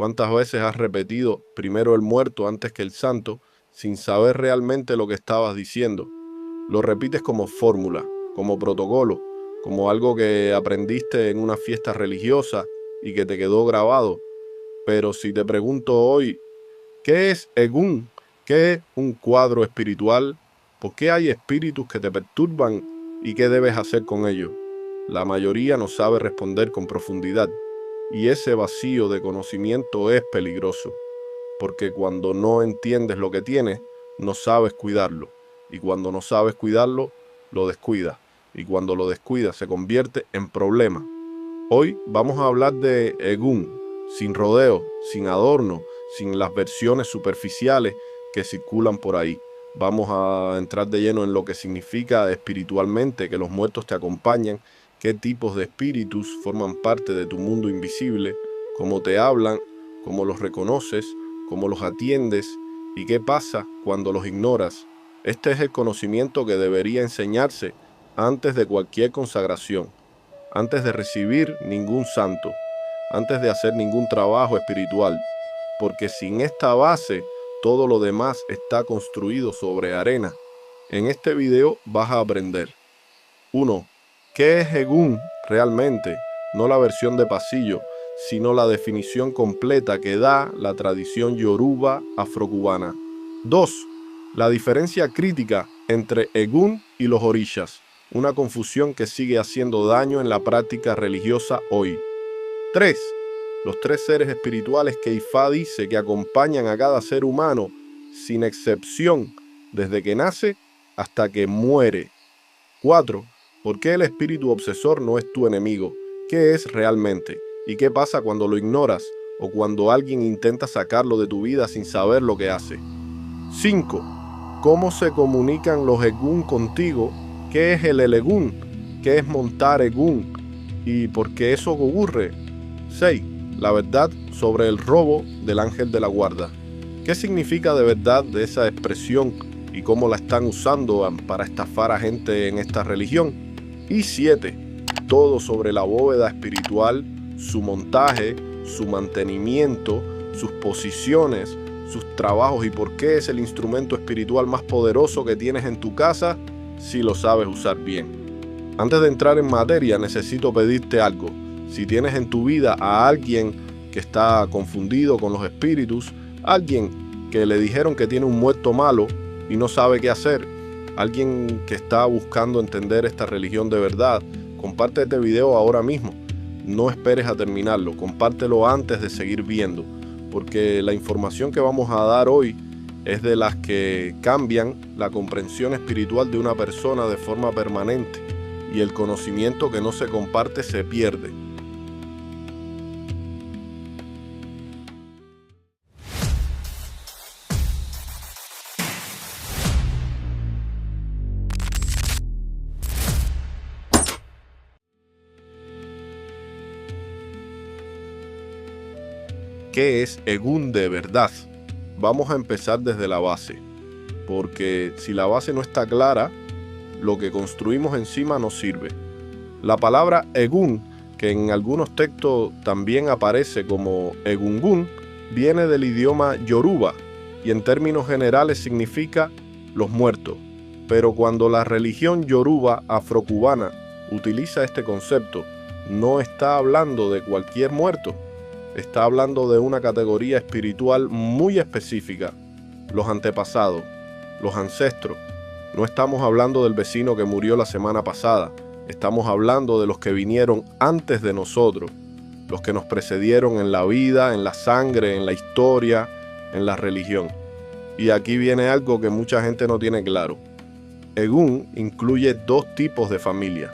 ¿Cuántas veces has repetido primero el muerto antes que el santo sin saber realmente lo que estabas diciendo? Lo repites como fórmula, como protocolo, como algo que aprendiste en una fiesta religiosa y que te quedó grabado. Pero si te pregunto hoy, ¿qué es Egún? ¿Qué es un cuadro espiritual? ¿Por qué hay espíritus que te perturban y qué debes hacer con ellos? La mayoría no sabe responder con profundidad. Y ese vacío de conocimiento es peligroso, porque cuando no entiendes lo que tienes, no sabes cuidarlo. Y cuando no sabes cuidarlo, lo descuidas. Y cuando lo descuidas, se convierte en problema. Hoy vamos a hablar de Egún, sin rodeo, sin adorno, sin las versiones superficiales que circulan por ahí. Vamos a entrar de lleno en lo que significa espiritualmente que los muertos te acompañan, qué tipos de espíritus forman parte de tu mundo invisible, cómo te hablan, cómo los reconoces, cómo los atiendes y qué pasa cuando los ignoras. Este es el conocimiento que debería enseñarse antes de cualquier consagración, antes de recibir ningún santo, antes de hacer ningún trabajo espiritual, porque sin esta base, todo lo demás está construido sobre arena. En este video vas a aprender 1. ¿Qué es Egún realmente? No la versión de pasillo, sino la definición completa que da la tradición yoruba afrocubana. 2. La diferencia crítica entre Egún y los orishas, una confusión que sigue haciendo daño en la práctica religiosa hoy. 3. Los tres seres espirituales que Ifá dice que acompañan a cada ser humano, sin excepción, desde que nace hasta que muere. 4. ¿Por qué el espíritu obsesor no es tu enemigo? ¿Qué es realmente? ¿Y qué pasa cuando lo ignoras o cuando alguien intenta sacarlo de tu vida sin saber lo que hace? 5. ¿Cómo se comunican los Egún contigo? ¿Qué es el Elegún? ¿Qué es montar Egún? ¿Y por qué eso ocurre? 6. La verdad sobre el robo del ángel de la guarda. ¿Qué significa de verdad de esa expresión y cómo la están usando para estafar a gente en esta religión? Y 7. Todo sobre la bóveda espiritual, su montaje, su mantenimiento, sus posiciones, sus trabajos y por qué es el instrumento espiritual más poderoso que tienes en tu casa si lo sabes usar bien. Antes de entrar en materia, necesito pedirte algo. Si tienes en tu vida a alguien que está confundido con los espíritus, alguien que le dijeron que tiene un muerto malo y no sabe qué hacer, alguien que está buscando entender esta religión de verdad, comparte este video ahora mismo. No esperes a terminarlo, compártelo antes de seguir viendo, porque la información que vamos a dar hoy es de las que cambian la comprensión espiritual de una persona de forma permanente, y el conocimiento que no se comparte se pierde. ¿Qué es Egún de verdad? Vamos a empezar desde la base, porque si la base no está clara, lo que construimos encima no sirve. La palabra Egún, que en algunos textos también aparece como Egungún, viene del idioma yoruba y en términos generales significa los muertos. Pero cuando la religión yoruba afrocubana utiliza este concepto, no está hablando de cualquier muerto. Está hablando de una categoría espiritual muy específica, los antepasados, los ancestros. No estamos hablando del vecino que murió la semana pasada, estamos hablando de los que vinieron antes de nosotros, los que nos precedieron en la vida, en la sangre, en la historia, en la religión. Y aquí viene algo que mucha gente no tiene claro. Egún incluye dos tipos de familia: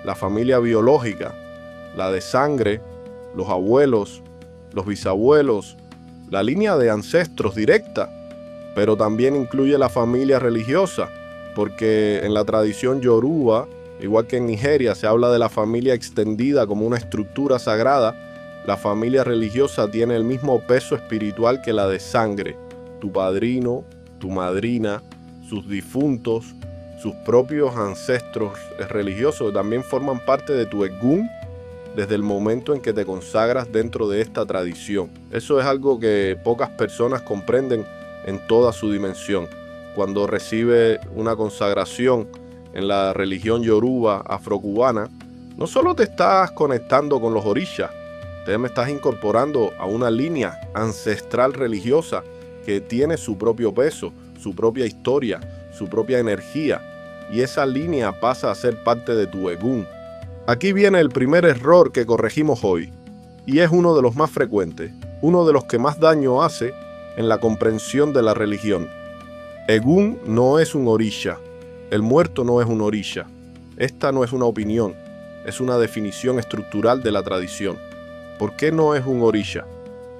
la familia biológica, la de sangre, los abuelos, los bisabuelos, la línea de ancestros directa, pero también incluye la familia religiosa, porque en la tradición yoruba, igual que en Nigeria, se habla de la familia extendida como una estructura sagrada. La familia religiosa tiene el mismo peso espiritual que la de sangre. Tu padrino, tu madrina, sus difuntos, sus propios ancestros religiosos también forman parte de tu Egún desde el momento en que te consagras dentro de esta tradición. Eso es algo que pocas personas comprenden en toda su dimensión. Cuando recibe una consagración en la religión yoruba afrocubana, no solo te estás conectando con los orishas, te estás incorporando a una línea ancestral religiosa que tiene su propio peso, su propia historia, su propia energía, y esa línea pasa a ser parte de tu Egún. Aquí viene el primer error que corregimos hoy, y es uno de los más frecuentes, uno de los que más daño hace en la comprensión de la religión. Egún no es un orisha, el muerto no es un orisha. Esta no es una opinión, es una definición estructural de la tradición. ¿Por qué no es un orisha?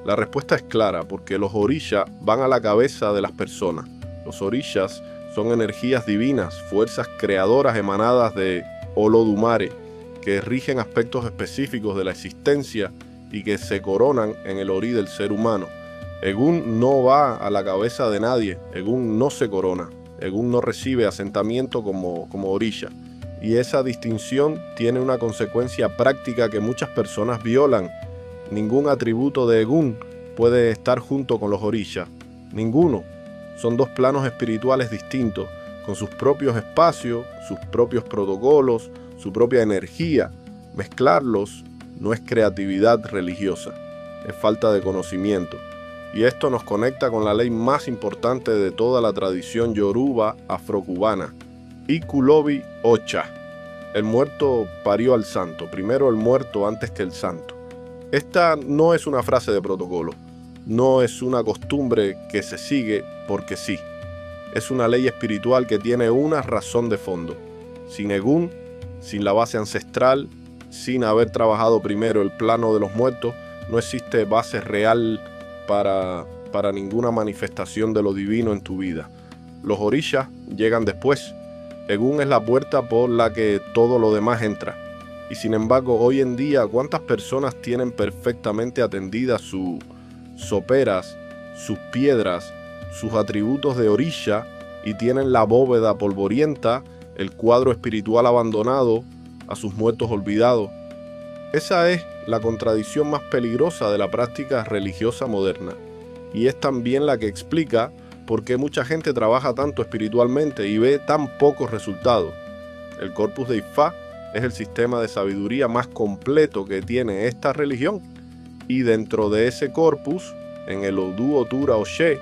La respuesta es clara, porque los orishas van a la cabeza de las personas. Los orishas son energías divinas, fuerzas creadoras emanadas de Olodumare, que rigen aspectos específicos de la existencia y que se coronan en el orí del ser humano. Egún no va a la cabeza de nadie, Egún no se corona, Egún no recibe asentamiento como orisha. Y esa distinción tiene una consecuencia práctica que muchas personas violan. Ningún atributo de Egún puede estar junto con los orishas, ninguno. Son dos planos espirituales distintos, con sus propios espacios, sus propios protocolos, su propia energía. Mezclarlos no es creatividad religiosa, es falta de conocimiento. Y esto nos conecta con la ley más importante de toda la tradición yoruba afrocubana, Ikulobi Ocha. El muerto parió al santo, primero el muerto antes que el santo. Esta no es una frase de protocolo, no es una costumbre que se sigue porque sí. Es una ley espiritual que tiene una razón de fondo. Sin Egún, sin la base ancestral, sin haber trabajado primero el plano de los muertos, no existe base real para ninguna manifestación de lo divino en tu vida. Los orishas llegan después. Egún es la puerta por la que todo lo demás entra. Y sin embargo, hoy en día, ¿cuántas personas tienen perfectamente atendidas sus soperas, sus piedras, sus atributos de orisha y tienen la bóveda polvorienta, el cuadro espiritual abandonado, a sus muertos olvidados? Esa es la contradicción más peligrosa de la práctica religiosa moderna, y es también la que explica por qué mucha gente trabaja tanto espiritualmente y ve tan pocos resultados. El Corpus de Ifá es el sistema de sabiduría más completo que tiene esta religión, y dentro de ese corpus, en el Odu Otura Oshe,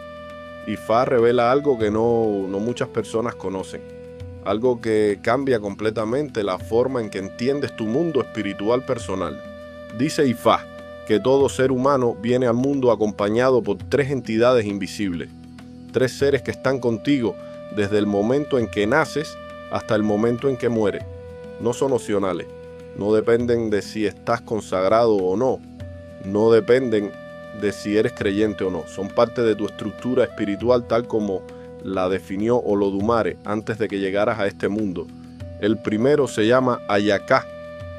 Ifá revela algo que no muchas personas conocen, algo que cambia completamente la forma en que entiendes tu mundo espiritual personal. Dice Ifá que todo ser humano viene al mundo acompañado por tres entidades invisibles, tres seres que están contigo desde el momento en que naces hasta el momento en que mueres. No son opcionales, no dependen de si estás consagrado o no, no dependen de si eres creyente o no, son parte de tu estructura espiritual tal como la definió Olodumare antes de que llegaras a este mundo. El primero se llama Ayaká.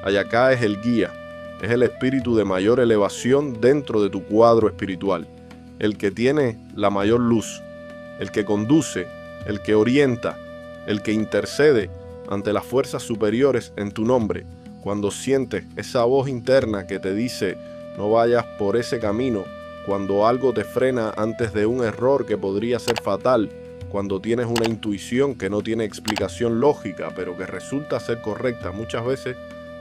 Ayaká es el guía, es el espíritu de mayor elevación dentro de tu cuadro espiritual, el que tiene la mayor luz, el que conduce, el que orienta, el que intercede ante las fuerzas superiores en tu nombre. Cuando sientes esa voz interna que te dice no vayas por ese camino, cuando algo te frena antes de un error que podría ser fatal, cuando tienes una intuición que no tiene explicación lógica, pero que resulta ser correcta, muchas veces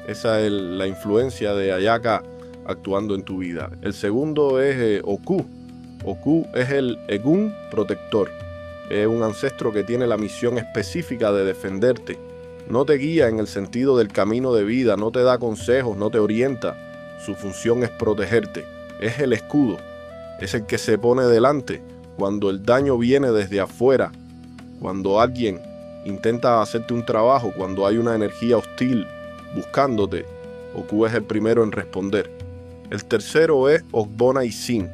esa es la influencia de Ayaká actuando en tu vida. El segundo es Oku. Oku es el Egún protector. Es un ancestro que tiene la misión específica de defenderte. No te guía en el sentido del camino de vida, no te da consejos, no te orienta. Su función es protegerte. Es el escudo. Es el que se pone delante cuando el daño viene desde afuera, cuando alguien intenta hacerte un trabajo, cuando hay una energía hostil buscándote. Oku es el primero en responder. El tercero es Ogbona Isin.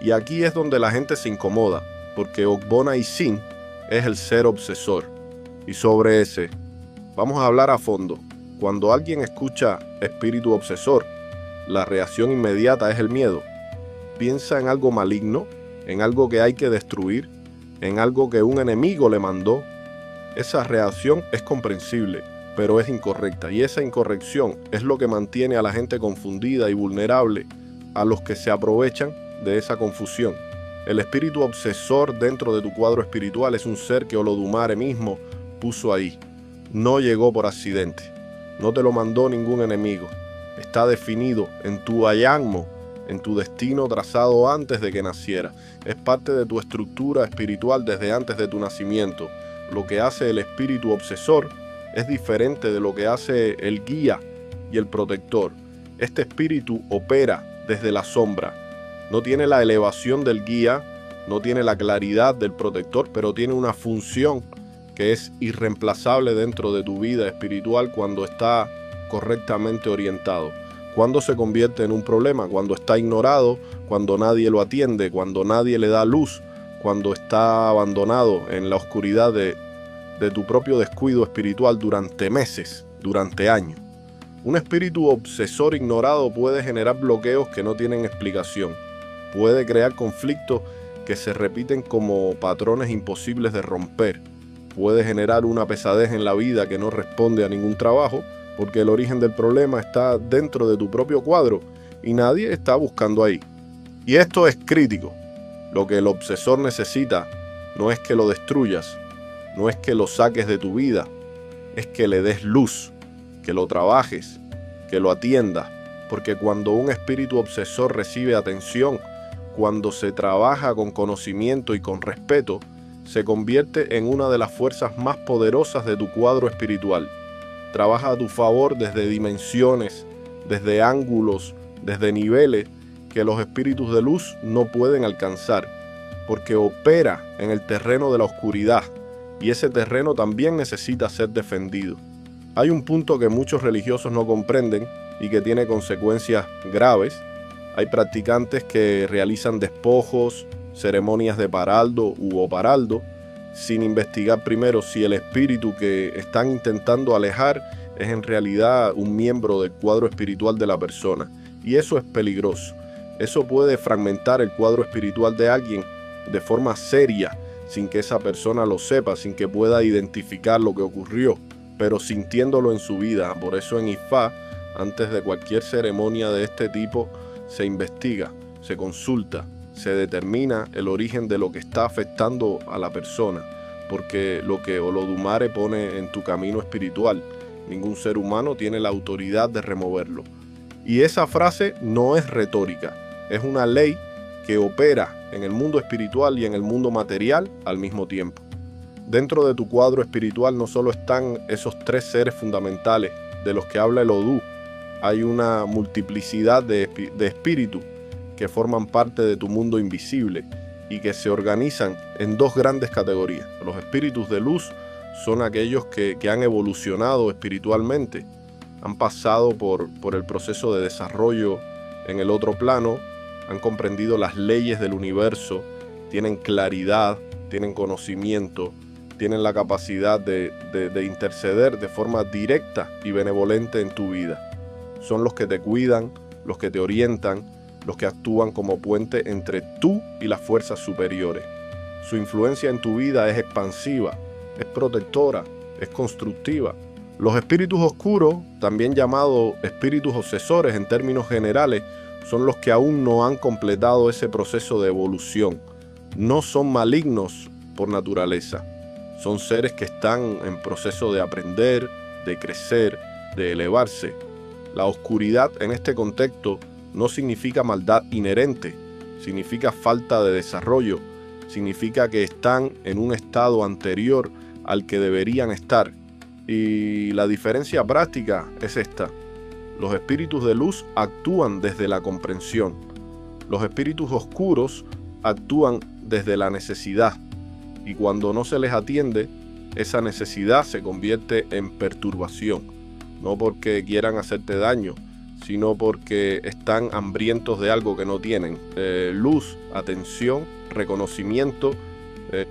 Y aquí es donde la gente se incomoda, porque Ogbona Isin es el ser obsesor. Y sobre ese vamos a hablar a fondo. Cuando alguien escucha espíritu obsesor, la reacción inmediata es el miedo. Piensa en algo maligno, en algo que hay que destruir, en algo que un enemigo le mandó. Esa reacción es comprensible, pero es incorrecta. Y esa incorrección es lo que mantiene a la gente confundida y vulnerable a los que se aprovechan de esa confusión. El espíritu obsesor dentro de tu cuadro espiritual es un ser que Olodumare mismo puso ahí. No llegó por accidente. No te lo mandó ningún enemigo. Está definido en tu ayagmo, en tu destino trazado antes de que naciera. Es parte de tu estructura espiritual desde antes de tu nacimiento. Lo que hace el espíritu obsesor es diferente de lo que hace el guía y el protector. Este espíritu opera desde la sombra. No tiene la elevación del guía, no tiene la claridad del protector, pero tiene una función que es irreemplazable dentro de tu vida espiritual cuando está correctamente orientado. Cuando se convierte en un problema, cuando está ignorado, cuando nadie lo atiende, cuando nadie le da luz, cuando está abandonado en la oscuridad de tu propio descuido espiritual durante meses, durante años. Un espíritu obsesor ignorado puede generar bloqueos que no tienen explicación. Puede crear conflictos que se repiten como patrones imposibles de romper. Puede generar una pesadez en la vida que no responde a ningún trabajo, porque el origen del problema está dentro de tu propio cuadro y nadie está buscando ahí. Y esto es crítico. Lo que el obsesor necesita no es que lo destruyas, no es que lo saques de tu vida, es que le des luz, que lo trabajes, que lo atiendas, porque cuando un espíritu obsesor recibe atención, cuando se trabaja con conocimiento y con respeto, se convierte en una de las fuerzas más poderosas de tu cuadro espiritual. Trabaja a tu favor desde dimensiones, desde ángulos, desde niveles que los espíritus de luz no pueden alcanzar, porque opera en el terreno de la oscuridad, y ese terreno también necesita ser defendido. Hay un punto que muchos religiosos no comprenden y que tiene consecuencias graves. Hay practicantes que realizan despojos, ceremonias de paraldo u oparaldo, sin investigar primero si el espíritu que están intentando alejar es en realidad un miembro del cuadro espiritual de la persona. Y eso es peligroso. Eso puede fragmentar el cuadro espiritual de alguien de forma seria, sin que esa persona lo sepa, sin que pueda identificar lo que ocurrió, pero sintiéndolo en su vida. Por eso en Ifá, antes de cualquier ceremonia de este tipo, se investiga, se consulta, se determina el origen de lo que está afectando a la persona, porque lo que Olodumare pone en tu camino espiritual, ningún ser humano tiene la autoridad de removerlo. Y esa frase no es retórica, es una ley que opera en el mundo espiritual y en el mundo material al mismo tiempo. Dentro de tu cuadro espiritual no solo están esos tres seres fundamentales de los que habla el Odú, hay una multiplicidad de espíritus que forman parte de tu mundo invisible y que se organizan en dos grandes categorías. Los espíritus de luz son aquellos que han evolucionado espiritualmente, han pasado por el proceso de desarrollo en el otro plano, han comprendido las leyes del universo, tienen claridad, tienen conocimiento, tienen la capacidad de interceder de forma directa y benevolente en tu vida. Son los que te cuidan, los que te orientan, los que actúan como puente entre tú y las fuerzas superiores. Su influencia en tu vida es expansiva, es protectora, es constructiva. Los espíritus oscuros, también llamados espíritus obsesores en términos generales, son los que aún no han completado ese proceso de evolución. No son malignos por naturaleza. Son seres que están en proceso de aprender, de crecer, de elevarse. La oscuridad en este contexto no significa maldad inherente, significa falta de desarrollo, significa que están en un estado anterior al que deberían estar. Y la diferencia práctica es esta. Los espíritus de luz actúan desde la comprensión. Los espíritus oscuros actúan desde la necesidad. Y cuando no se les atiende, esa necesidad se convierte en perturbación. No porque quieran hacerte daño, sino porque están hambrientos de algo que no tienen. Luz, atención, reconocimiento,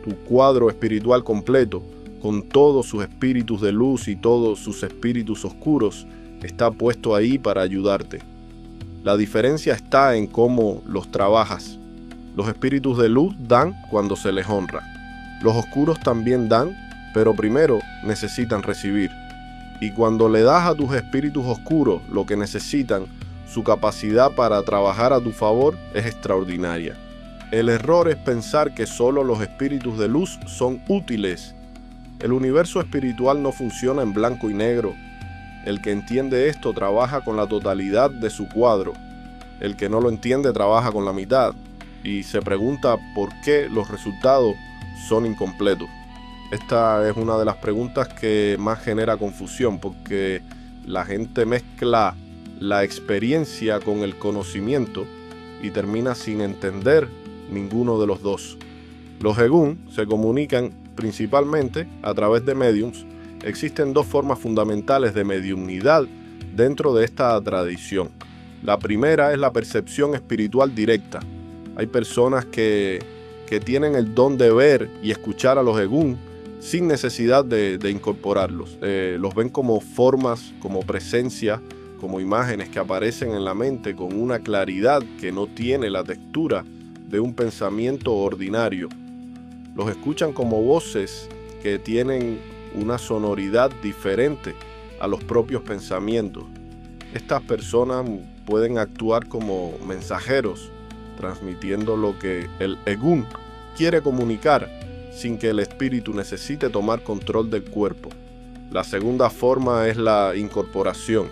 tu cuadro espiritual completo, con todos sus espíritus de luz y todos sus espíritus oscuros, está puesto ahí para ayudarte. La diferencia está en cómo los trabajas. Los espíritus de luz dan cuando se les honra. Los oscuros también dan, pero primero necesitan recibir. Y cuando le das a tus espíritus oscuros lo que necesitan, su capacidad para trabajar a tu favor es extraordinaria. El error es pensar que solo los espíritus de luz son útiles. El universo espiritual no funciona en blanco y negro. El que entiende esto trabaja con la totalidad de su cuadro. El que no lo entiende trabaja con la mitad y se pregunta por qué los resultados son incompletos. Esta es una de las preguntas que más genera confusión, porque la gente mezcla la experiencia con el conocimiento y termina sin entender ninguno de los dos. Los egún se comunican principalmente a través de médiums. Existen dos formas fundamentales de mediumnidad dentro de esta tradición. La primera es la percepción espiritual directa. Hay personas que tienen el don de ver y escuchar a los egún sin necesidad de incorporarlos. Los ven como formas, como presencia, como imágenes que aparecen en la mente con una claridad que no tiene la textura de un pensamiento ordinario. Los escuchan como voces que tienen una sonoridad diferente a los propios pensamientos. Estas personas pueden actuar como mensajeros, transmitiendo lo que el egún quiere comunicar sin que el espíritu necesite tomar control del cuerpo. La segunda forma es la incorporación.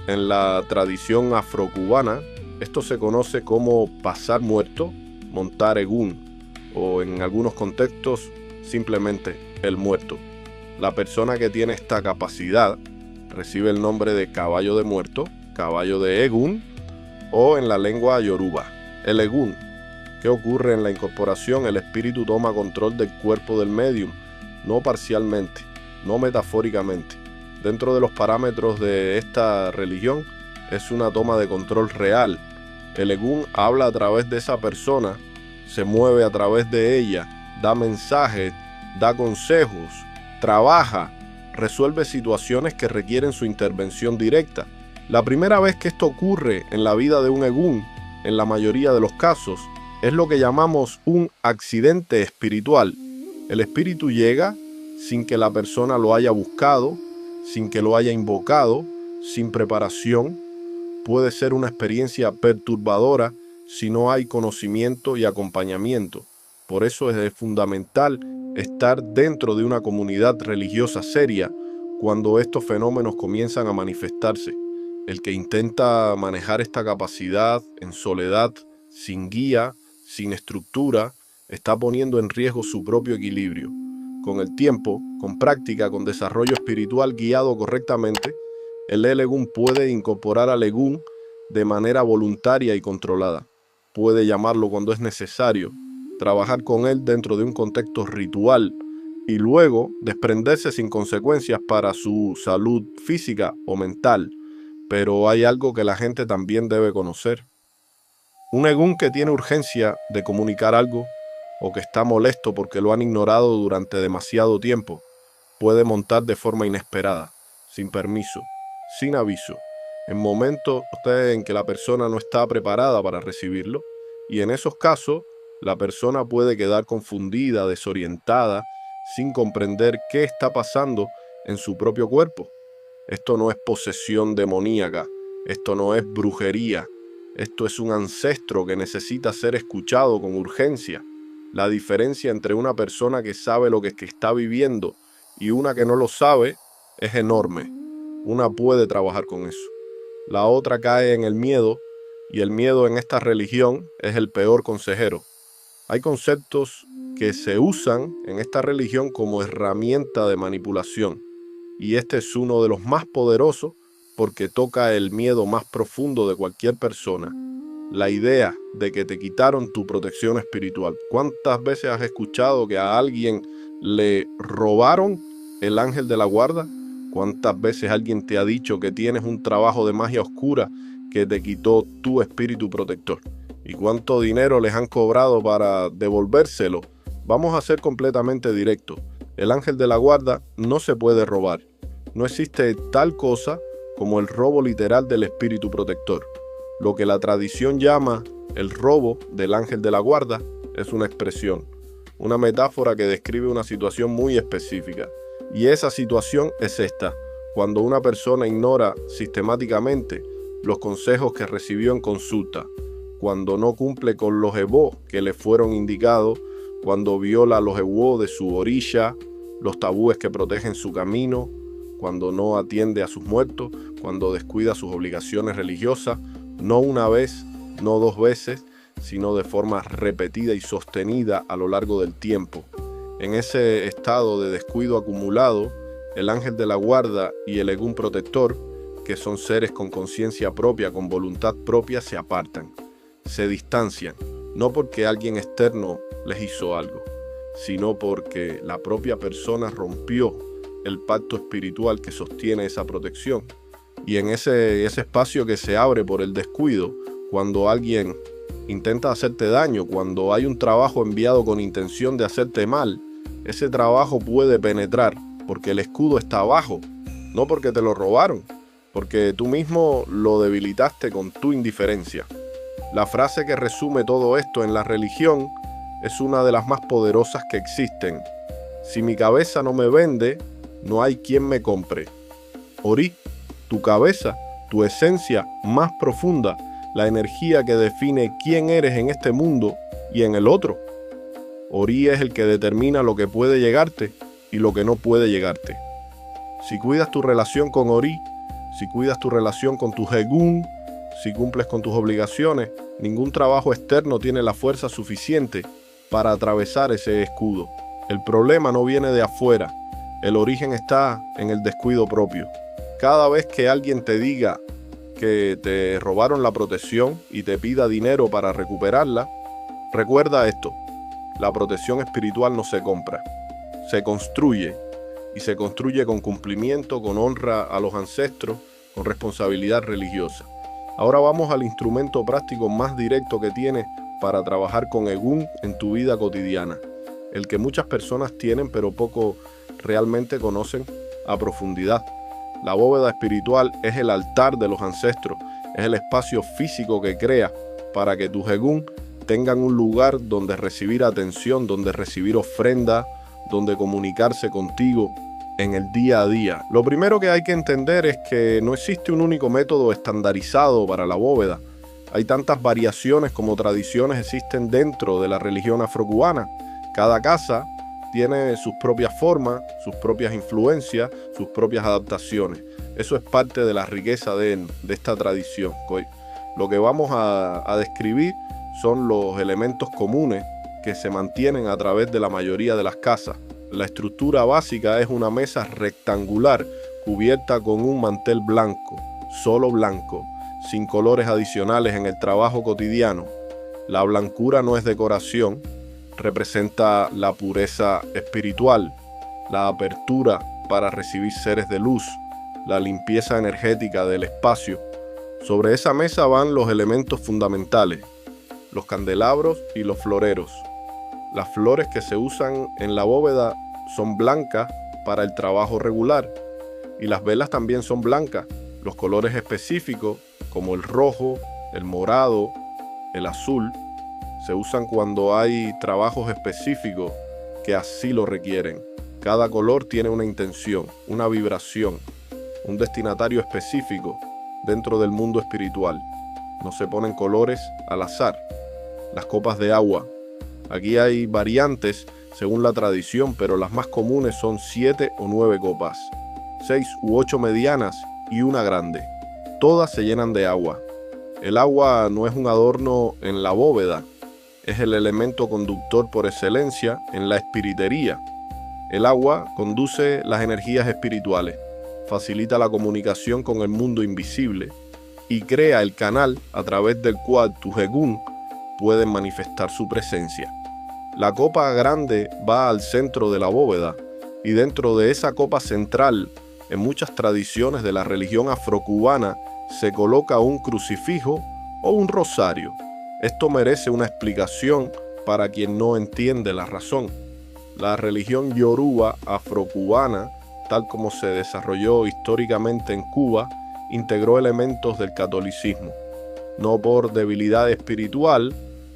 En la tradición afrocubana, esto se conoce como pasar muerto, montar egún, o en algunos contextos simplemente el muerto. La persona que tiene esta capacidad recibe el nombre de caballo de muerto, caballo de egún, o en la lengua yoruba, el egún. ¿Qué ocurre en la incorporación? El espíritu toma control del cuerpo del médium, no parcialmente, no metafóricamente. Dentro de los parámetros de esta religión es una toma de control real. El egún habla a través de esa persona, se mueve a través de ella, da mensajes, da consejos, trabaja, resuelve situaciones que requieren su intervención directa. La primera vez que esto ocurre en la vida de un egún, en la mayoría de los casos, es lo que llamamos un accidente espiritual. El espíritu llega sin que la persona lo haya buscado, sin que lo haya invocado, sin preparación. Puede ser una experiencia perturbadora si no hay conocimiento y acompañamiento. Por eso es fundamental estar dentro de una comunidad religiosa seria cuando estos fenómenos comienzan a manifestarse. El que intenta manejar esta capacidad en soledad, sin guía, sin estructura, está poniendo en riesgo su propio equilibrio. Con el tiempo, con práctica, con desarrollo espiritual guiado correctamente, el egún puede incorporar al egún de manera voluntaria y controlada. Puede llamarlo cuando es necesario, trabajar con él dentro de un contexto ritual y luego desprenderse sin consecuencias para su salud física o mental. Pero hay algo que la gente también debe conocer. Un egún que tiene urgencia de comunicar algo o que está molesto porque lo han ignorado durante demasiado tiempo, puede montar de forma inesperada, sin permiso, sin aviso, en momentos en que la persona no está preparada para recibirlo, y en esos casos la persona puede quedar confundida, desorientada, sin comprender qué está pasando en su propio cuerpo. Esto no es posesión demoníaca, esto no es brujería, esto es un ancestro que necesita ser escuchado con urgencia. La diferencia entre una persona que sabe lo que está viviendo y una que no lo sabe es enorme. Una puede trabajar con eso. La otra cae en el miedo, y el miedo en esta religión es el peor consejero. Hay conceptos que se usan en esta religión como herramienta de manipulación, y este es uno de los más poderosos porque toca el miedo más profundo de cualquier persona. La idea de que te quitaron tu protección espiritual. ¿Cuántas veces has escuchado que a alguien le robaron el ángel de la guarda? ¿Cuántas veces alguien te ha dicho que tienes un trabajo de magia oscura que te quitó tu espíritu protector? ¿Y cuánto dinero les han cobrado para devolvérselo? Vamos a ser completamente directos. El ángel de la guarda no se puede robar. No existe tal cosa como el robo literal del espíritu protector. Lo que la tradición llama el robo del ángel de la guarda es una expresión, una metáfora que describe una situación muy específica. Y esa situación es esta: Cuando una persona ignora sistemáticamente los consejos que recibió en consulta, cuando no cumple con los ebó que le fueron indicados, cuando viola los ebó de su orilla, los tabúes que protegen su camino, cuando no atiende a sus muertos, cuando descuida sus obligaciones religiosas, no una vez, no dos veces, sino de forma repetida y sostenida a lo largo del tiempo. En ese estado de descuido acumulado, el ángel de la guarda y el egún protector, que son seres con conciencia propia, con voluntad propia, se apartan, se distancian, no porque alguien externo les hizo algo, sino porque la propia persona rompió el pacto espiritual que sostiene esa protección. Y en ese espacio que se abre por el descuido, cuando alguien intenta hacerte daño, cuando hay un trabajo enviado con intención de hacerte mal, ese trabajo puede penetrar porque el escudo está abajo, no porque te lo robaron, porque tú mismo lo debilitaste con tu indiferencia. La frase que resume todo esto en la religión es una de las más poderosas que existen. Si mi cabeza no me vende, no hay quien me compre. Ori, tu cabeza, tu esencia más profunda, la energía que define quién eres en este mundo y en el otro. Ori es el que determina lo que puede llegarte y lo que no puede llegarte. Si cuidas tu relación con Ori, si cuidas tu relación con tu Egún, si cumples con tus obligaciones, ningún trabajo externo tiene la fuerza suficiente para atravesar ese escudo. El problema no viene de afuera, el origen está en el descuido propio. Cada vez que alguien te diga que te robaron la protección y te pida dinero para recuperarla, recuerda esto: la protección espiritual no se compra, se construye, y se construye con cumplimiento, con honra a los ancestros, con responsabilidad religiosa. Ahora vamos al instrumento práctico más directo que tienes para trabajar con Egún en tu vida cotidiana, el que muchas personas tienen pero poco realmente conocen a profundidad. La bóveda espiritual es el altar de los ancestros, es el espacio físico que crea para que tus Egún tengan un lugar donde recibir atención, donde recibir ofrenda, donde comunicarse contigo en el día a día. Lo primero que hay que entender es que no existe un único método estandarizado para la bóveda. Hay tantas variaciones como tradiciones existen dentro de la religión afrocubana. Cada casa tiene sus propias formas, sus propias influencias, sus propias adaptaciones. Eso es parte de la riqueza de esta tradición. Lo que vamos a describir son los elementos comunes que se mantienen a través de la mayoría de las casas. La estructura básica es una mesa rectangular cubierta con un mantel blanco, solo blanco, sin colores adicionales en el trabajo cotidiano. La blancura no es decoración, representa la pureza espiritual, la apertura para recibir seres de luz, la limpieza energética del espacio. Sobre esa mesa van los elementos fundamentales, los candelabros y los floreros. Las flores que se usan en la bóveda son blancas para el trabajo regular y las velas también son blancas. Los colores específicos como el rojo, el morado, el azul se usan cuando hay trabajos específicos que así lo requieren. Cada color tiene una intención, una vibración, un destinatario específico dentro del mundo espiritual. No se ponen colores al azar. Las copas de agua. Aquí hay variantes según la tradición, pero las más comunes son 7 o 9 copas, 6 u 8 medianas y una grande. Todas se llenan de agua. El agua no es un adorno en la bóveda, es el elemento conductor por excelencia en la espiritería. El agua conduce las energías espirituales, facilita la comunicación con el mundo invisible y crea el canal a través del cual tus Egún pueden manifestar su presencia. La copa grande va al centro de la bóveda y dentro de esa copa central, en muchas tradiciones de la religión afrocubana, se coloca un crucifijo o un rosario. Esto merece una explicación para quien no entiende la razón. La religión yoruba afrocubana, tal como se desarrolló históricamente en Cuba, integró elementos del catolicismo. No por debilidad espiritual,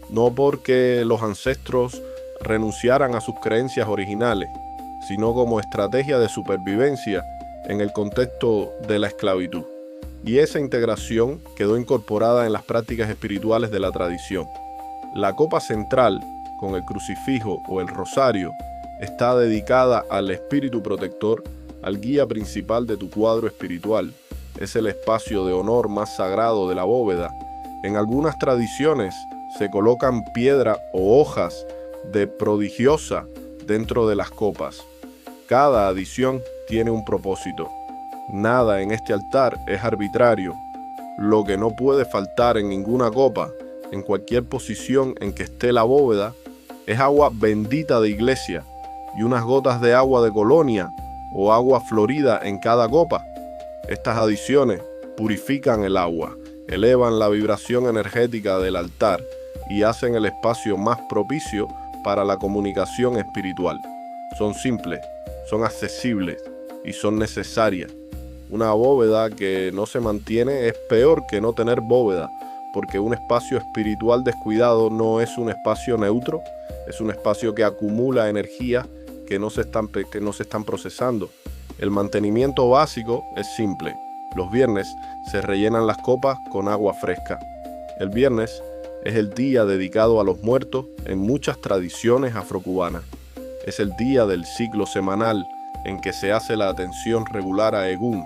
no porque los ancestros renunciaran a sus creencias originales, sino como estrategia de supervivencia en el contexto de la esclavitud. Y esa integración quedó incorporada en las prácticas espirituales de la tradición. La copa central, con el crucifijo o el rosario, está dedicada al espíritu protector, al guía principal de tu cuadro espiritual. Es el espacio de honor más sagrado de la bóveda. En algunas tradiciones se colocan piedra o hojas de prodigiosa dentro de las copas. Cada adición tiene un propósito. Nada en este altar es arbitrario. Lo que no puede faltar en ninguna copa, en cualquier posición en que esté la bóveda, es agua bendita de iglesia y unas gotas de agua de colonia o agua florida en cada copa. Estas adiciones purifican el agua, elevan la vibración energética del altar y hacen el espacio más propicio para la comunicación espiritual. Son simples, son accesibles y son necesarias. Una bóveda que no se mantiene es peor que no tener bóveda, porque un espacio espiritual descuidado no es un espacio neutro, es un espacio que acumula energía que no se están procesando. El mantenimiento básico es simple. Los viernes se rellenan las copas con agua fresca. El viernes es el día dedicado a los muertos en muchas tradiciones afrocubanas. Es el día del ciclo semanal en que se hace la atención regular a Egún.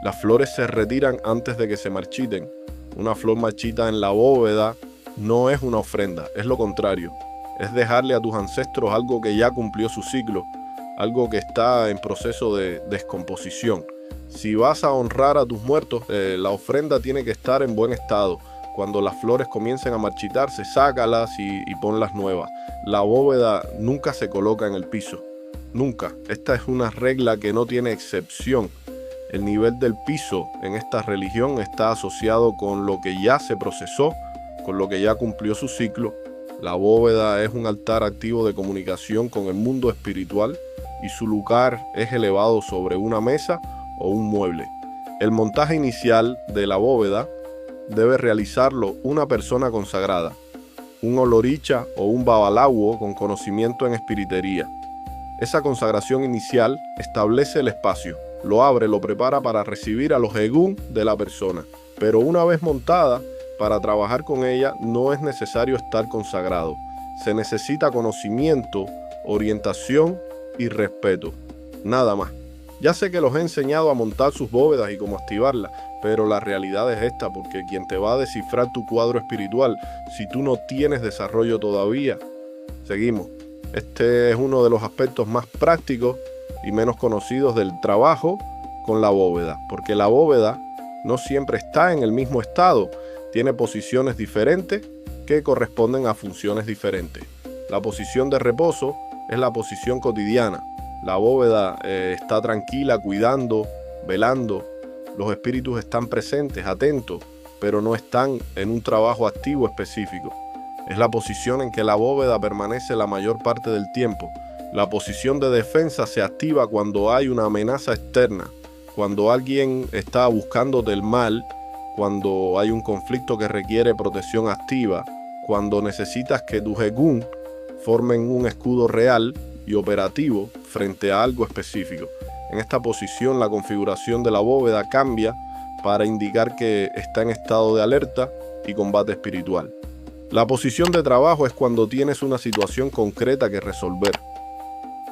Las flores se retiran antes de que se marchiten. Una flor marchita en la bóveda no es una ofrenda, es lo contrario. Es dejarle a tus ancestros algo que ya cumplió su ciclo, algo que está en proceso de descomposición. Si vas a honrar a tus muertos, la ofrenda tiene que estar en buen estado. Cuando las flores comiencen a marchitarse, sácalas y ponlas nuevas. La bóveda nunca se coloca en el piso. Nunca. Esta es una regla que no tiene excepción. El nivel del piso en esta religión está asociado con lo que ya se procesó, con lo que ya cumplió su ciclo. La bóveda es un altar activo de comunicación con el mundo espiritual y su lugar es elevado sobre una mesa o un mueble. El montaje inicial de la bóveda debe realizarlo una persona consagrada, un oloricha o un babalawo con conocimiento en espiritería. Esa consagración inicial establece el espacio, lo abre, lo prepara para recibir a los egún de la persona. Pero una vez montada, para trabajar con ella no es necesario estar consagrado. Se necesita conocimiento, orientación y respeto. Nada más. Ya sé que los he enseñado a montar sus bóvedas y cómo activarlas, pero la realidad es esta, porque quien te va a descifrar tu cuadro espiritual si tú no tienes desarrollo todavía. Seguimos. Este es uno de los aspectos más prácticos y menos conocidos del trabajo con la bóveda, porque la bóveda no siempre está en el mismo estado, tiene posiciones diferentes que corresponden a funciones diferentes. La posición de reposo es la posición cotidiana. La bóveda está tranquila, cuidando, velando. Los espíritus están presentes, atentos, pero no están en un trabajo activo específico. Es la posición en que la bóveda permanece la mayor parte del tiempo. La posición de defensa se activa cuando hay una amenaza externa, cuando alguien está buscándote el mal, cuando hay un conflicto que requiere protección activa, cuando necesitas que tus egún formen un escudo real y operativo frente a algo específico. En esta posición la configuración de la bóveda cambia para indicar que está en estado de alerta y combate espiritual. La posición de trabajo es cuando tienes una situación concreta que resolver,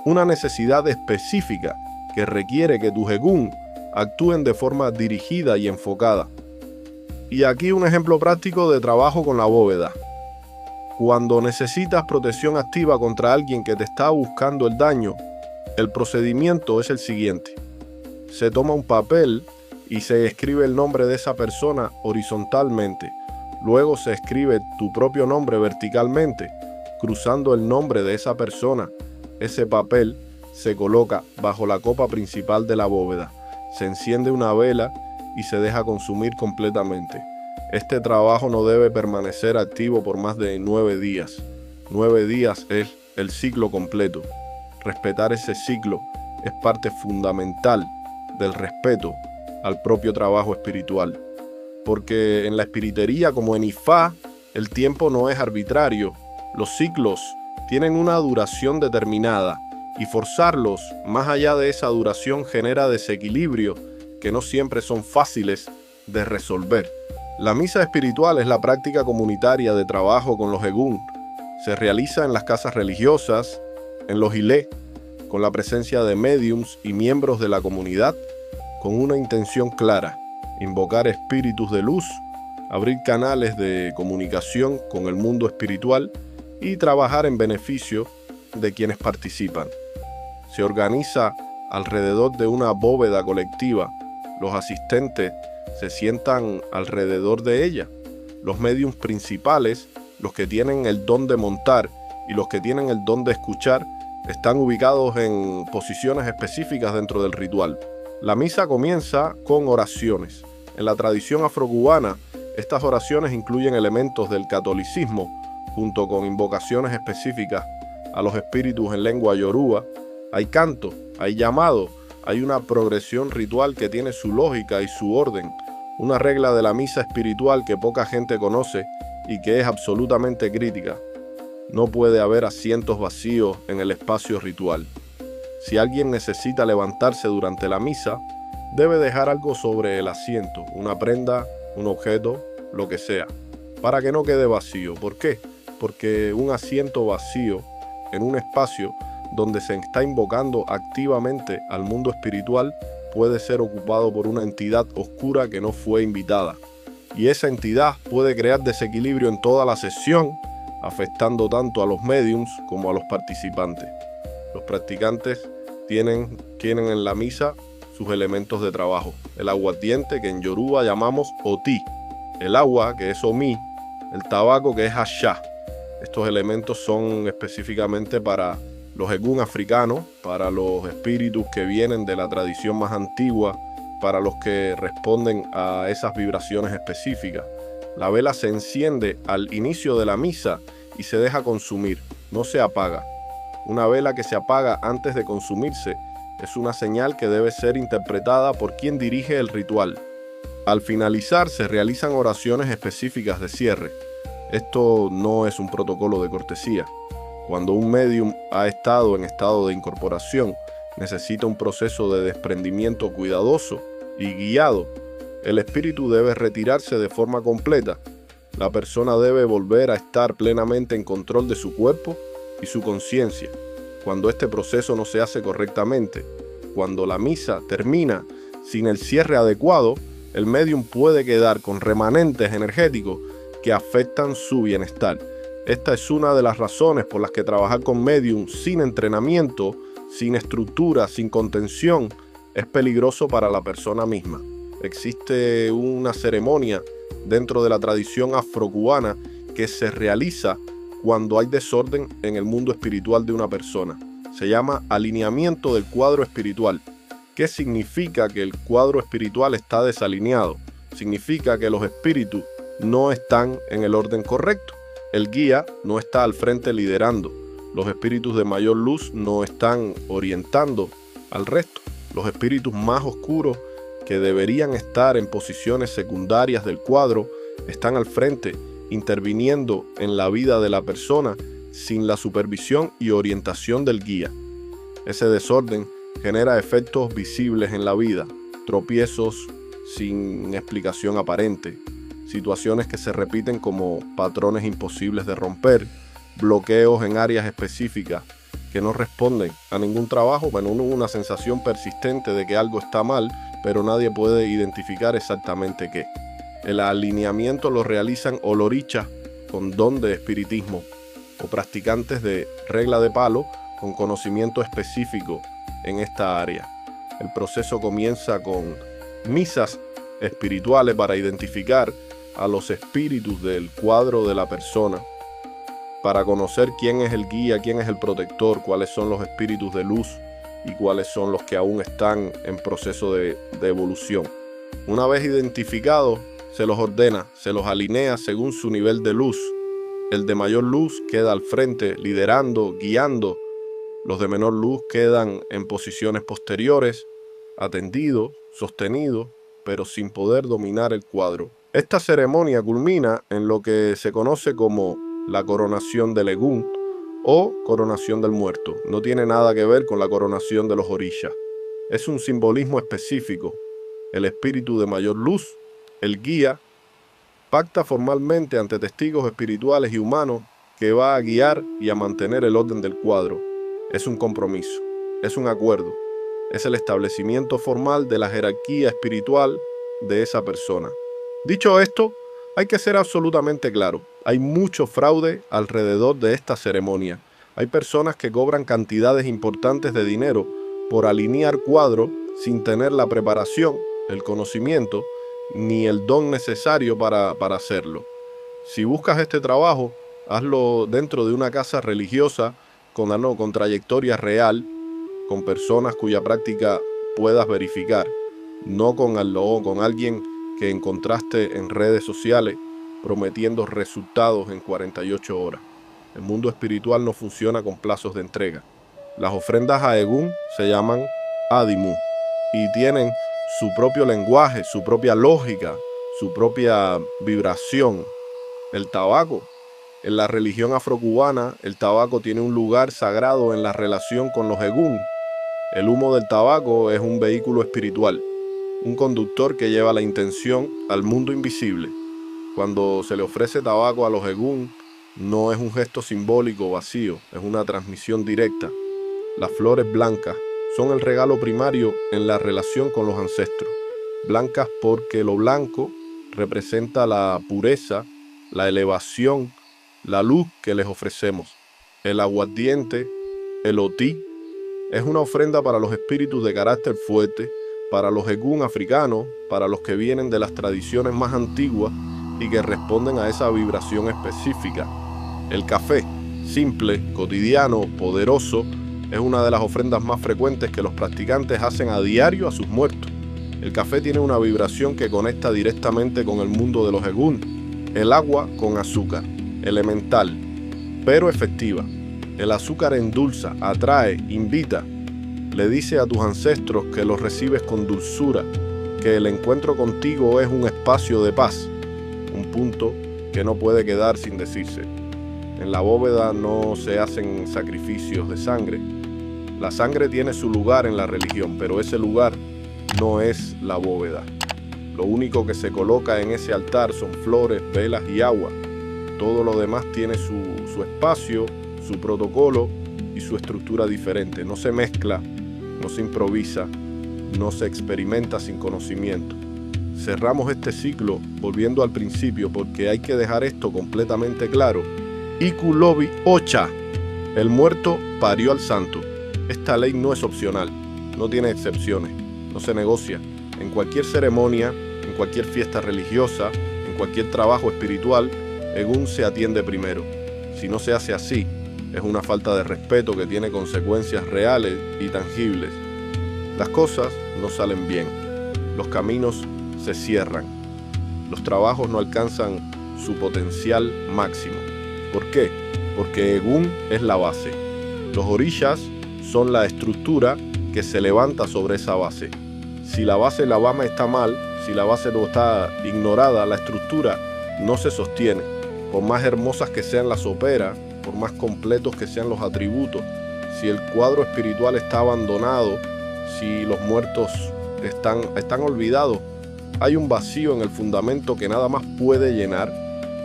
una necesidad específica que requiere que tus egún actúen de forma dirigida y enfocada. Y aquí un ejemplo práctico de trabajo con la bóveda. Cuando necesitas protección activa contra alguien que te está buscando el daño, el procedimiento es el siguiente. Se toma un papel y se escribe el nombre de esa persona horizontalmente. Luego se escribe tu propio nombre verticalmente, cruzando el nombre de esa persona. Ese papel se coloca bajo la copa principal de la bóveda. Se enciende una vela y se deja consumir completamente. Este trabajo no debe permanecer activo por más de 9 días. 9 días es el ciclo completo. Respetar ese ciclo es parte fundamental del respeto al propio trabajo espiritual. Porque en la espiritería, como en Ifá, el tiempo no es arbitrario. Los ciclos tienen una duración determinada y forzarlos más allá de esa duración genera desequilibrio que no siempre son fáciles de resolver. La misa espiritual es la práctica comunitaria de trabajo con los egún. Se realiza en las casas religiosas, en los ilé, con la presencia de médiums y miembros de la comunidad, con una intención clara: invocar espíritus de luz, abrir canales de comunicación con el mundo espiritual y trabajar en beneficio de quienes participan. Se organiza alrededor de una bóveda colectiva. Los asistentes se sientan alrededor de ella. Los médiums principales, los que tienen el don de montar y los que tienen el don de escuchar, están ubicados en posiciones específicas dentro del ritual. La misa comienza con oraciones. En la tradición afrocubana, estas oraciones incluyen elementos del catolicismo, junto con invocaciones específicas a los espíritus en lengua yoruba. Hay canto, hay llamado, hay una progresión ritual que tiene su lógica y su orden, una regla de la misa espiritual que poca gente conoce y que es absolutamente crítica. No puede haber asientos vacíos en el espacio ritual. Si alguien necesita levantarse durante la misa, debe dejar algo sobre el asiento, una prenda, un objeto, lo que sea, para que no quede vacío. ¿Por qué? Porque un asiento vacío en un espacio donde se está invocando activamente al mundo espiritual puede ser ocupado por una entidad oscura que no fue invitada. Y esa entidad puede crear desequilibrio en toda la sesión, afectando tanto a los médiums como a los participantes. Los practicantes tienen en la misa sus elementos de trabajo. El aguardiente, que en yoruba llamamos oti, el agua, que es omi, el tabaco, que es ashá. Estos elementos son específicamente para los egún africanos, para los espíritus que vienen de la tradición más antigua, para los que responden a esas vibraciones específicas. La vela se enciende al inicio de la misa y se deja consumir, no se apaga. Una vela que se apaga antes de consumirse es una señal que debe ser interpretada por quien dirige el ritual. Al finalizar se realizan oraciones específicas de cierre. Esto no es un protocolo de cortesía. Cuando un médium ha estado en estado de incorporación, necesita un proceso de desprendimiento cuidadoso y guiado. El espíritu debe retirarse de forma completa. La persona debe volver a estar plenamente en control de su cuerpo y su conciencia. Cuando este proceso no se hace correctamente, cuando la misa termina sin el cierre adecuado, el médium puede quedar con remanentes energéticos que afectan su bienestar. Esta es una de las razones por las que trabajar con médium sin entrenamiento, sin estructura, sin contención, es peligroso para la persona misma. Existe una ceremonia dentro de la tradición afrocubana que se realiza cuando hay desorden en el mundo espiritual de una persona. Se llama alineamiento del cuadro espiritual. ¿Qué significa que el cuadro espiritual está desalineado? Significa que los espíritus no están en el orden correcto. El guía no está al frente liderando. Los espíritus de mayor luz no están orientando al resto. Los espíritus más oscuros, que deberían estar en posiciones secundarias del cuadro, están al frente, interviniendo en la vida de la persona sin la supervisión y orientación del guía. Ese desorden genera efectos visibles en la vida, tropiezos sin explicación aparente, situaciones que se repiten como patrones imposibles de romper, bloqueos en áreas específicas que no responden a ningún trabajo. Bueno, una sensación persistente de que algo está mal, pero nadie puede identificar exactamente qué. El alineamiento lo realizan olorichas con don de espiritismo o practicantes de regla de palo con conocimiento específico en esta área. El proceso comienza con misas espirituales para identificar a los espíritus del cuadro de la persona, para conocer quién es el guía, quién es el protector, cuáles son los espíritus de luz y cuáles son los que aún están en proceso de evolución. Una vez identificados, se los ordena, se los alinea según su nivel de luz. El de mayor luz queda al frente, liderando, guiando. Los de menor luz quedan en posiciones posteriores, atendidos, sostenidos, pero sin poder dominar el cuadro. Esta ceremonia culmina en lo que se conoce como la coronación del egún o coronación del muerto. No tiene nada que ver con la coronación de los orishas. Es un simbolismo específico. El espíritu de mayor luz, el guía, pacta formalmente ante testigos espirituales y humanos que va a guiar y a mantener el orden del cuadro. Es un compromiso, es un acuerdo, es el establecimiento formal de la jerarquía espiritual de esa persona. Dicho esto, hay que ser absolutamente claro. Hay mucho fraude alrededor de esta ceremonia. Hay personas que cobran cantidades importantes de dinero por alinear cuadros sin tener la preparación, el conocimiento, ni el don necesario para hacerlo. Si buscas este trabajo, hazlo dentro de una casa religiosa con trayectoria real, con personas cuya práctica puedas verificar, no con alguien que encontraste en redes sociales prometiendo resultados en 48 horas. El mundo espiritual no funciona con plazos de entrega. Las ofrendas a Egún se llaman Adimu y tienen su propio lenguaje, su propia lógica, su propia vibración. El tabaco. En la religión afrocubana, el tabaco tiene un lugar sagrado en la relación con los Egún. El humo del tabaco es un vehículo espiritual, un conductor que lleva la intención al mundo invisible. Cuando se le ofrece tabaco a los Egún, no es un gesto simbólico vacío, es una transmisión directa. Las flores blancas son el regalo primario en la relación con los ancestros. Blancas porque lo blanco representa la pureza, la elevación, la luz que les ofrecemos. El aguardiente, el otí, es una ofrenda para los espíritus de carácter fuerte, para los Egún africanos, para los que vienen de las tradiciones más antiguas y que responden a esa vibración específica. El café, simple, cotidiano, poderoso, es una de las ofrendas más frecuentes que los practicantes hacen a diario a sus muertos. El café tiene una vibración que conecta directamente con el mundo de los Egún. El agua con azúcar, elemental, pero efectiva. El azúcar endulza, atrae, invita. Le dice a tus ancestros que los recibes con dulzura, que el encuentro contigo es un espacio de paz, un punto que no puede quedar sin decirse. En la bóveda no se hacen sacrificios de sangre. La sangre tiene su lugar en la religión, pero ese lugar no es la bóveda. Lo único que se coloca en ese altar son flores, velas y agua. Todo lo demás tiene su espacio, su protocolo y su estructura diferente. No se mezcla, no se improvisa, no se experimenta sin conocimiento. Cerramos este ciclo volviendo al principio porque hay que dejar esto completamente claro. Iku Lobi Ocha, el muerto parió al santo. Esta ley no es opcional, no tiene excepciones, no se negocia. En cualquier ceremonia, en cualquier fiesta religiosa, en cualquier trabajo espiritual, Egún se atiende primero. Si no se hace así, es una falta de respeto que tiene consecuencias reales y tangibles. Las cosas no salen bien, los caminos se cierran, los trabajos no alcanzan su potencial máximo. ¿Por qué? Porque Egún es la base. Los orishas son la estructura que se levanta sobre esa base. Si la base la bama está mal, si la base no está ignorada, la estructura no se sostiene. Por más hermosas que sean las soperas, por más completos que sean los atributos, si el cuadro espiritual está abandonado, si los muertos están olvidados, hay un vacío en el fundamento que nada más puede llenar.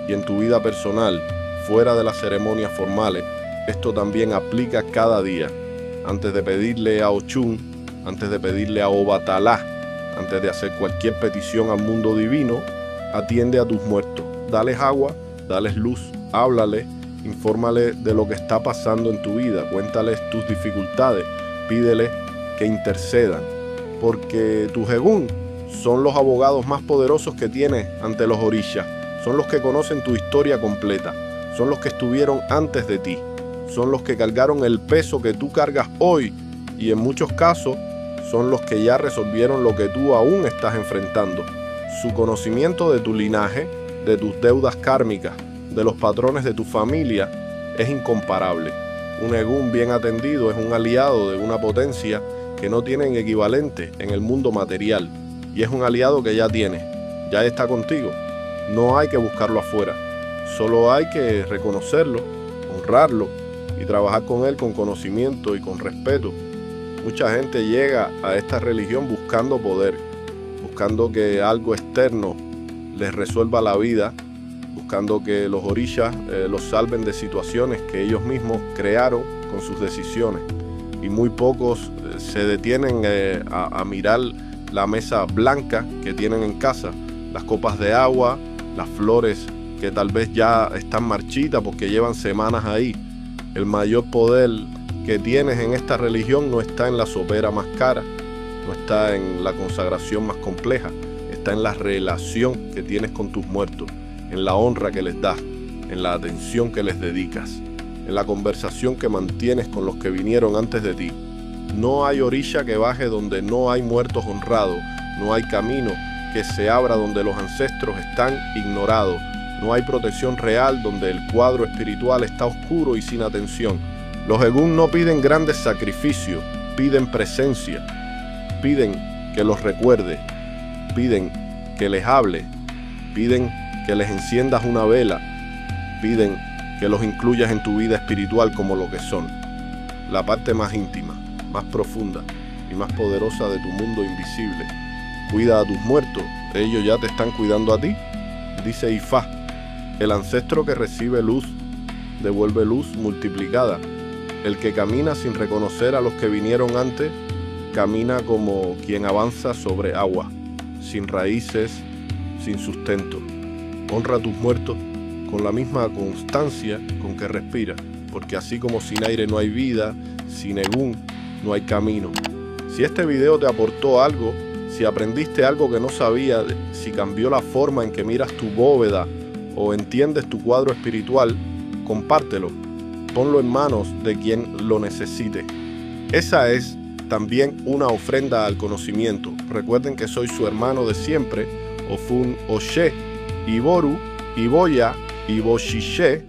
Y en tu vida personal, fuera de las ceremonias formales, esto también aplica cada día. Antes de pedirle a Ochun, antes de pedirle a Obatalá, antes de hacer cualquier petición al mundo divino, atiende a tus muertos. Dales agua, dales luz, háblales, infórmale de lo que está pasando en tu vida, cuéntales tus dificultades, pídeles que intercedan, porque tus Egún son los abogados más poderosos que tienes ante los orishas, son los que conocen tu historia completa, son los que estuvieron antes de ti, son los que cargaron el peso que tú cargas hoy y en muchos casos son los que ya resolvieron lo que tú aún estás enfrentando. Su conocimiento de tu linaje, de tus deudas kármicas, de los patrones de tu familia es incomparable. Un Egún bien atendido es un aliado de una potencia que no tienen equivalente en el mundo material y es un aliado que ya tienes, ya está contigo. No hay que buscarlo afuera, solo hay que reconocerlo, honrarlo y trabajar con él con conocimiento y con respeto. Mucha gente llega a esta religión buscando poder, buscando que algo externo les resuelva la vida, buscando que los orishas los salven de situaciones que ellos mismos crearon con sus decisiones. Y muy pocos se detienen a mirar la mesa blanca que tienen en casa, las copas de agua, las flores que tal vez ya están marchitas porque llevan semanas ahí. El mayor poder que tienes en esta religión no está en la sopera más cara, no está en la consagración más compleja, está en la relación que tienes con tus muertos, en la honra que les das, en la atención que les dedicas, en la conversación que mantienes con los que vinieron antes de ti. No hay orilla que baje donde no hay muertos honrados, no hay camino que se abra donde los ancestros están ignorados, no hay protección real donde el cuadro espiritual está oscuro y sin atención. Los egún no piden grandes sacrificios, piden presencia, piden que los recuerde, piden que les hable, piden que les enciendas una vela, piden que los incluyas en tu vida espiritual como lo que son, la parte más íntima, más profunda y más poderosa de tu mundo invisible. Cuida a tus muertos, ellos ya te están cuidando a ti. Dice Ifá, el ancestro que recibe luz, devuelve luz multiplicada. El que camina sin reconocer a los que vinieron antes, camina como quien avanza sobre agua, sin raíces, sin sustento. Honra a tus muertos con la misma constancia con que respira, porque así como sin aire no hay vida, sin egún no hay camino. Si este video te aportó algo, si aprendiste algo que no sabías, si cambió la forma en que miras tu bóveda o entiendes tu cuadro espiritual, compártelo, ponlo en manos de quien lo necesite. Esa es también una ofrenda al conocimiento. Recuerden que soy su hermano de siempre, Ofun Oshe, Iboru, Iboya, Iboshishe,